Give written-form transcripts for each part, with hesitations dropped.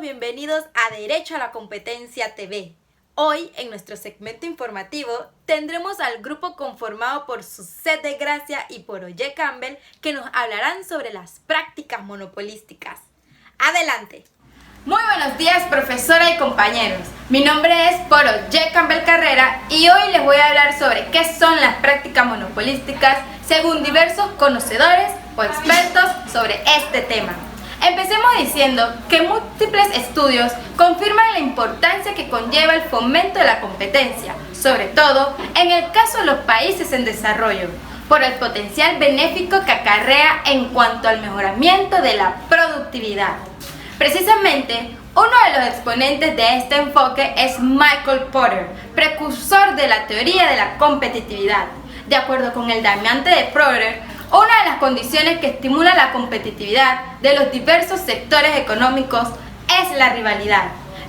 bienvenidos a Derecho a la Competencia TV. Hoy, en nuestro segmento informativo, tendremos al grupo conformado por Suset de Gracia y Poroye Campbell, que nos hablarán sobre las prácticas monopolísticas. ¡Adelante! Muy buenos días, profesora y compañeros. Mi nombre es Poroye Campbell Carrera y hoy les voy a hablar sobre qué son las prácticas monopolísticas según diversos conocedores o expertos sobre este tema. Empecemos diciendo que múltiples estudios confirman la importancia que conlleva el fomento de la competencia, sobre todo en el caso de los países en desarrollo, por el potencial benéfico que acarrea en cuanto al mejoramiento de la productividad. Precisamente, uno de los exponentes de este enfoque es Michael Porter, precursor de la teoría de la competitividad. De acuerdo con el diamante de Porter, una de las condiciones que estimula la competitividad de los diversos sectores económicos es la rivalidad,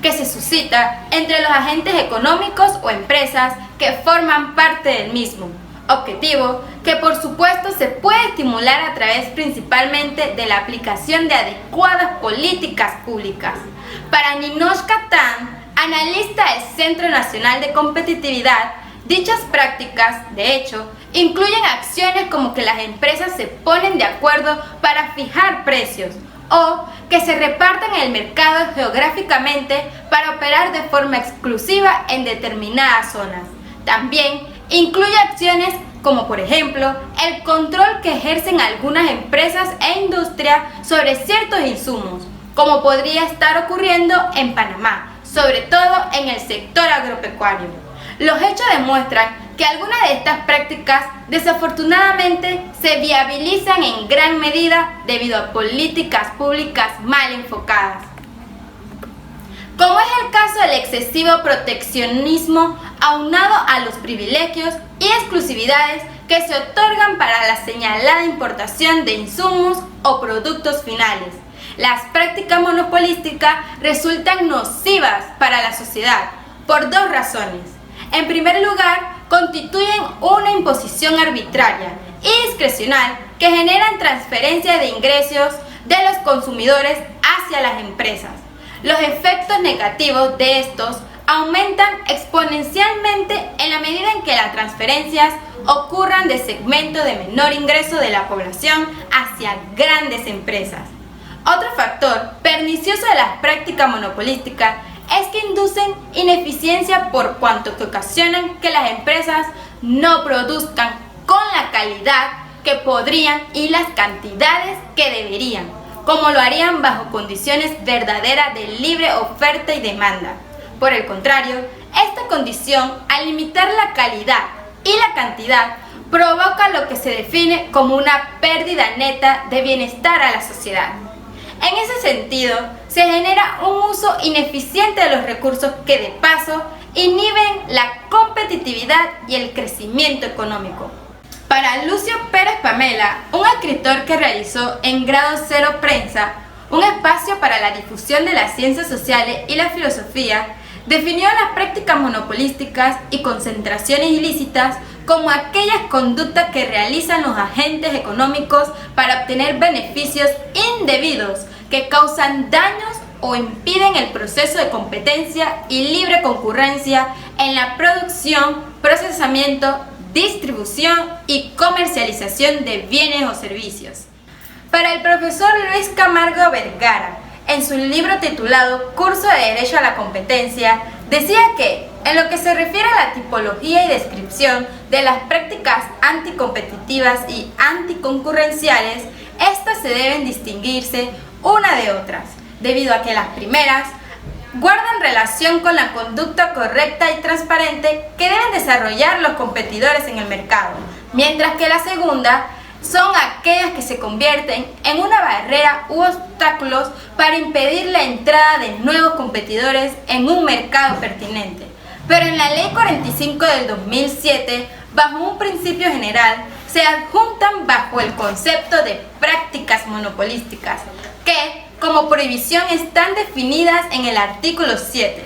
que se suscita entre los agentes económicos o empresas que forman parte del mismo. Objetivo que por supuesto se puede estimular a través principalmente de la aplicación de adecuadas políticas públicas. Para Ninosh Katan, analista del Centro Nacional de Competitividad, dichas prácticas, de hecho, incluyen acciones como que las empresas se ponen de acuerdo para fijar precios o que se reparten el mercado geográficamente para operar de forma exclusiva en determinadas zonas. También incluye acciones como por ejemplo el control que ejercen algunas empresas e industria sobre ciertos insumos, como podría estar ocurriendo en Panamá, sobre todo en el sector agropecuario. Los hechos demuestran que algunas de estas prácticas desafortunadamente se viabilizan en gran medida debido a políticas públicas mal enfocadas, como es el caso del excesivo proteccionismo aunado a los privilegios y exclusividades que se otorgan para la señalada importación de insumos o productos finales. Las prácticas monopolísticas resultan nocivas para la sociedad por dos razones. En primer lugar, constituyen una imposición arbitraria y discrecional que generan transferencia de ingresos de los consumidores hacia las empresas. Los efectos negativos de estos aumentan exponencialmente en la medida en que las transferencias ocurran de segmentos de menor ingreso de la población hacia grandes empresas. Otro factor pernicioso de las prácticas monopolísticas es que inducen ineficiencia por cuanto que ocasionan que las empresas no produzcan con la calidad que podrían y las cantidades que deberían, como lo harían bajo condiciones verdaderas de libre oferta y demanda. Por el contrario, esta condición, al limitar la calidad y la cantidad, provoca lo que se define como una pérdida neta de bienestar a la sociedad. En ese sentido, se genera un uso ineficiente de los recursos que de paso inhiben la competitividad y el crecimiento económico. Para Lucio Pérez Pamela, un escritor que realizó en Grado Cero Prensa, un espacio para la difusión de las ciencias sociales y la filosofía, definió las prácticas monopolísticas y concentraciones ilícitas como aquellas conductas que realizan los agentes económicos para obtener beneficios indebidos que causan daños o impiden el proceso de competencia y libre concurrencia en la producción, procesamiento, distribución y comercialización de bienes o servicios. Para el profesor Luis Camargo Vergara, en su libro titulado Curso de Derecho a la Competencia, decía que, en lo que se refiere a la tipología y descripción de las prácticas anticompetitivas y anticoncurrenciales, estas se deben distinguirse una de otras, debido a que las primeras guardan relación con la conducta correcta y transparente que deben desarrollar los competidores en el mercado, mientras que la segunda son aquellas que se convierten en una barrera u obstáculos para impedir la entrada de nuevos competidores en un mercado pertinente. Pero en la Ley 45 del 2007, bajo un principio general, se adjuntan bajo el concepto de prácticas monopolísticas, que como prohibición están definidas en el artículo 7,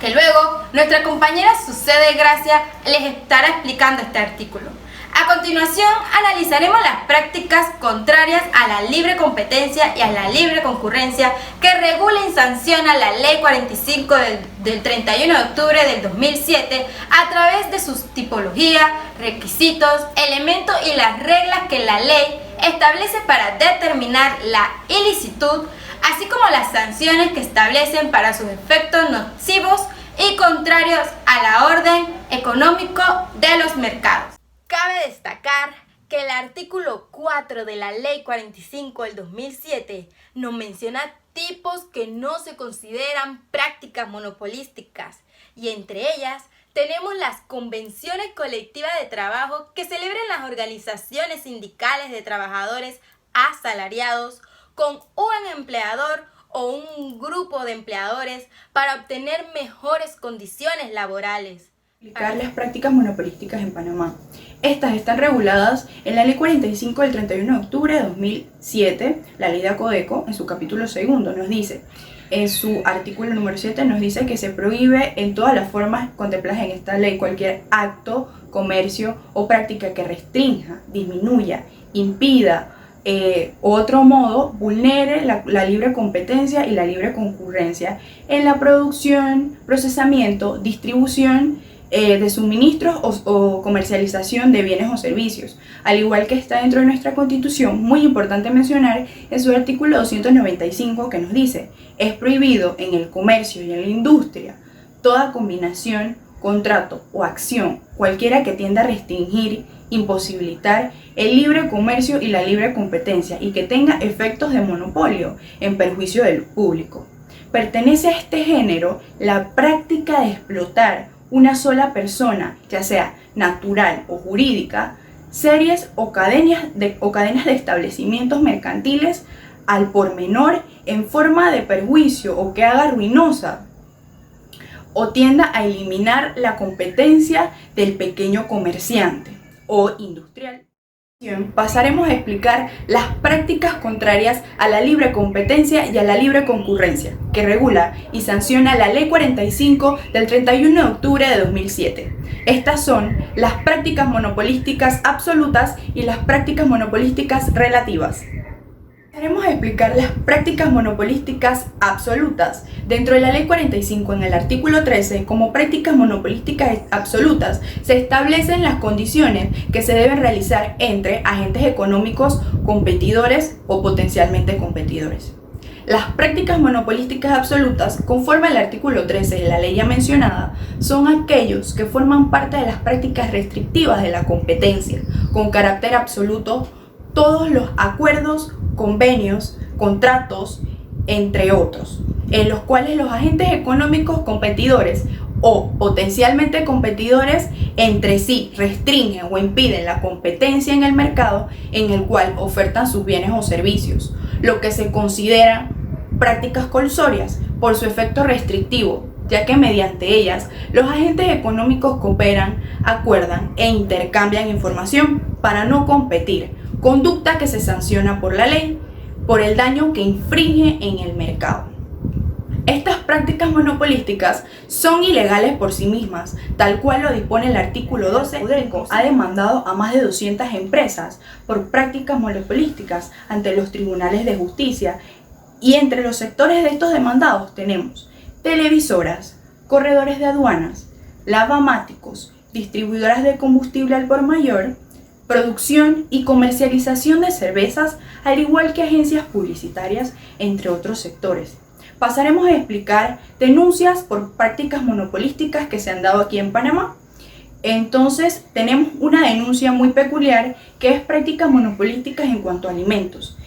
que luego nuestra compañera Suset de Gracia les estará explicando este artículo. A continuación, analizaremos las prácticas contrarias a la libre competencia y a la libre concurrencia que regula y sanciona la Ley 45 del 31 de octubre del 2007 a través de sus tipologías, requisitos, elementos y las reglas que la ley establece para determinar la ilicitud, así como las sanciones que establecen para sus efectos nocivos y contrarios a la orden económico de los mercados. Cabe destacar que el artículo 4 de la Ley 45 del 2007 nos menciona tipos que no se consideran prácticas monopolísticas y entre ellas tenemos las convenciones colectivas de trabajo que celebran las organizaciones sindicales de trabajadores asalariados con un empleador o un grupo de empleadores para obtener mejores condiciones laborales. Explicar las prácticas monopolísticas en Panamá. Estas están reguladas en la Ley 45 del 31 de octubre de 2007, la Ley de ACODECO, en su capítulo segundo, nos dice, en su artículo número 7, nos dice que se prohíbe en todas las formas contempladas en esta ley cualquier acto, comercio o práctica que restrinja, disminuya, impida, otro modo vulnere la libre competencia y la libre concurrencia en la producción, procesamiento, distribución de suministros o comercialización de bienes o servicios, al igual que está dentro de nuestra Constitución. Muy importante mencionar en su artículo 295 que nos dice: es prohibido en el comercio y en la industria toda combinación, contrato o acción cualquiera que tienda a restringir, imposibilitar el libre comercio y la libre competencia y que tenga efectos de monopolio en perjuicio del público. Pertenece a este género la práctica de explotar una sola persona, ya sea natural o jurídica, series o cadenas de establecimientos mercantiles al por menor en forma de perjuicio o que haga ruinosa o tienda a eliminar la competencia del pequeño comerciante o industrial. Pasaremos a explicar las prácticas contrarias a la libre competencia y a la libre concurrencia, que regula y sanciona la Ley 45 del 31 de octubre de 2007. Estas son las prácticas monopolísticas absolutas y las prácticas monopolísticas relativas. Pasaremos a explicar las prácticas monopolísticas absolutas. Dentro de la Ley 45, en el artículo 13, como prácticas monopolísticas absolutas, se establecen las condiciones que se deben realizar entre agentes económicos competidores o potencialmente competidores. Las prácticas monopolísticas absolutas, conforme al artículo 13 de la ley ya mencionada, son aquellos que forman parte de las prácticas restrictivas de la competencia, con carácter absoluto, todos los acuerdos, convenios, contratos, entre otros, en los cuales los agentes económicos competidores o potencialmente competidores entre sí restringen o impiden la competencia en el mercado en el cual ofertan sus bienes o servicios, lo que se considera prácticas colusorias por su efecto restrictivo, ya que mediante ellas los agentes económicos cooperan, acuerdan e intercambian información para no competir, conducta que se sanciona por la ley por el daño que infringe en el mercado. Estas prácticas monopolísticas son ilegales por sí mismas, tal cual lo dispone el artículo 12. ACODECO ha demandado a más de 200 empresas por prácticas monopolísticas ante los tribunales de justicia y entre los sectores de estos demandados tenemos televisoras, corredores de aduanas, lavamáticos, distribuidoras de combustible al por mayor, producción y comercialización de cervezas, al igual que agencias publicitarias, entre otros sectores. Pasaremos a explicar denuncias por prácticas monopolísticas que se han dado aquí en Panamá. Entonces, tenemos una denuncia muy peculiar que es prácticas monopolísticas en cuanto a alimentos,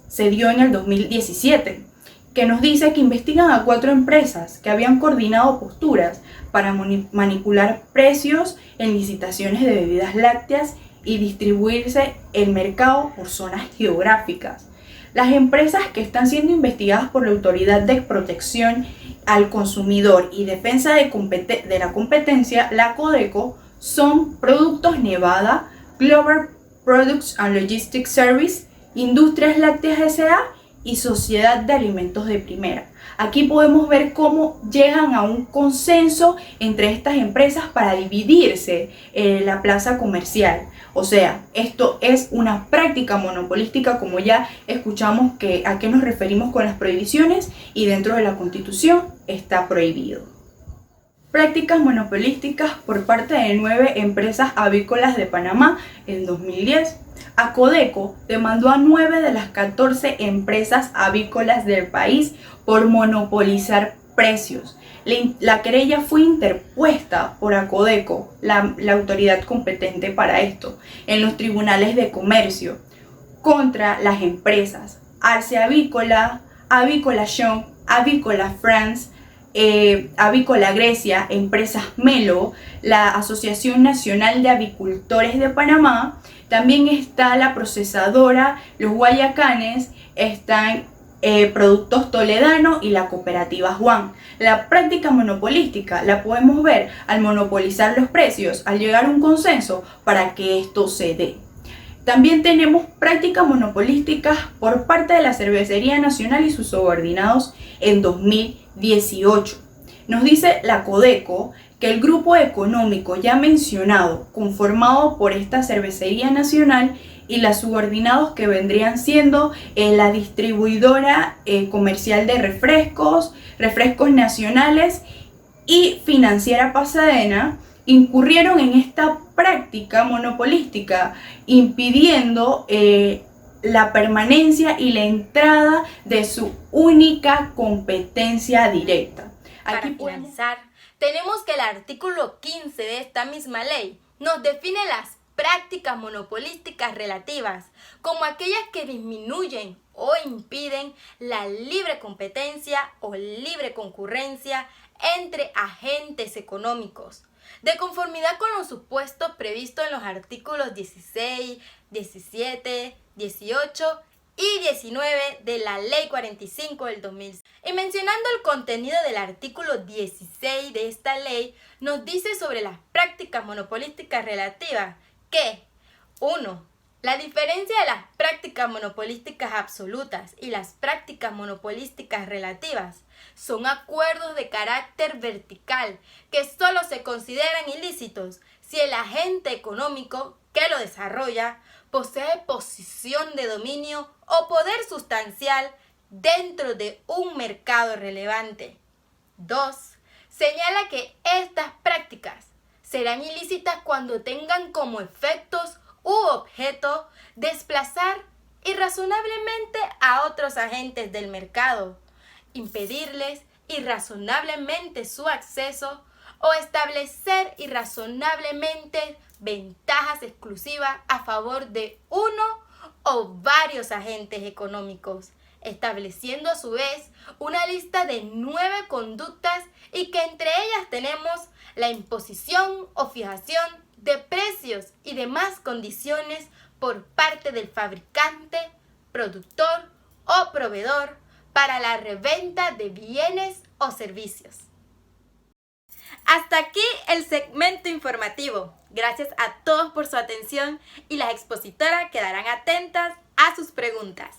se dio en el 2017, que nos dice que investigan a 4 empresas que habían coordinado posturas para manipular precios en licitaciones de bebidas lácteas y distribuirse el mercado por zonas geográficas. Las empresas que están siendo investigadas por la Autoridad de Protección al Consumidor y Defensa de la Competencia, la ACODECO, son Productos Nevada, Global Products and Logistics Service, Industrias Lácteas S.A. y Sociedad de Alimentos de Primera. Aquí podemos ver cómo llegan a un consenso entre estas empresas para dividirse la plaza comercial. O sea, esto es una práctica monopolística, como ya escuchamos a qué nos referimos con las prohibiciones, y dentro de la Constitución está prohibido. Prácticas monopolísticas por parte de 9 empresas avícolas de Panamá en 2010. Acodeco demandó a 9 de las 14 empresas avícolas del país por monopolizar precios. La querella fue interpuesta por Acodeco, la autoridad competente para esto, en los tribunales de comercio, contra las empresas Arce Avícola, Avícola Young, Avícola France, Avícola Grecia, Empresas Melo, la Asociación Nacional de Avicultores de Panamá. También está la procesadora Los Guayacanes, están Productos Toledano y la cooperativa Juan. La práctica monopolística la podemos ver al monopolizar los precios, al llegar a un consenso para que esto se dé. También tenemos prácticas monopolísticas por parte de la Cervecería Nacional y sus subordinados en 2018. Nos dice la Codeco que el grupo económico ya mencionado, conformado por esta Cervecería Nacional y las subordinados que vendrían siendo la distribuidora comercial de refrescos nacionales y Financiera Pasadena, incurrieron en esta práctica monopolística, impidiendo la permanencia y la entrada de su única competencia directa. Para finalizar, tenemos que el artículo 15 de esta misma ley nos define las prácticas monopolísticas relativas como aquellas que disminuyen o impiden la libre competencia o libre concurrencia entre agentes económicos, de conformidad con los supuestos previstos en los artículos 16, 17, 18 y 19 de la Ley 45 del 2000. Y mencionando el contenido del artículo 16 de esta ley, nos dice sobre las prácticas monopolísticas relativas que 1. La diferencia de las prácticas monopolísticas absolutas y las prácticas monopolísticas relativas son acuerdos de carácter vertical que solo se consideran ilícitos si el agente económico que lo desarrolla posee posición de dominio o poder sustancial dentro de un mercado relevante. 2. Señala que estas prácticas serán ilícitas cuando tengan como efectos u objeto desplazar irrazonablemente a otros agentes del mercado, impedirles irrazonablemente su acceso o establecer irrazonablemente ventajas exclusivas a favor de uno o varios agentes económicos, estableciendo a su vez una lista de 9 conductas y que entre ellas tenemos la imposición o fijación de precios y demás condiciones por parte del fabricante, productor o proveedor para la reventa de bienes o servicios. Hasta aquí el segmento informativo. Gracias a todos por su atención y las expositoras quedarán atentas a sus preguntas.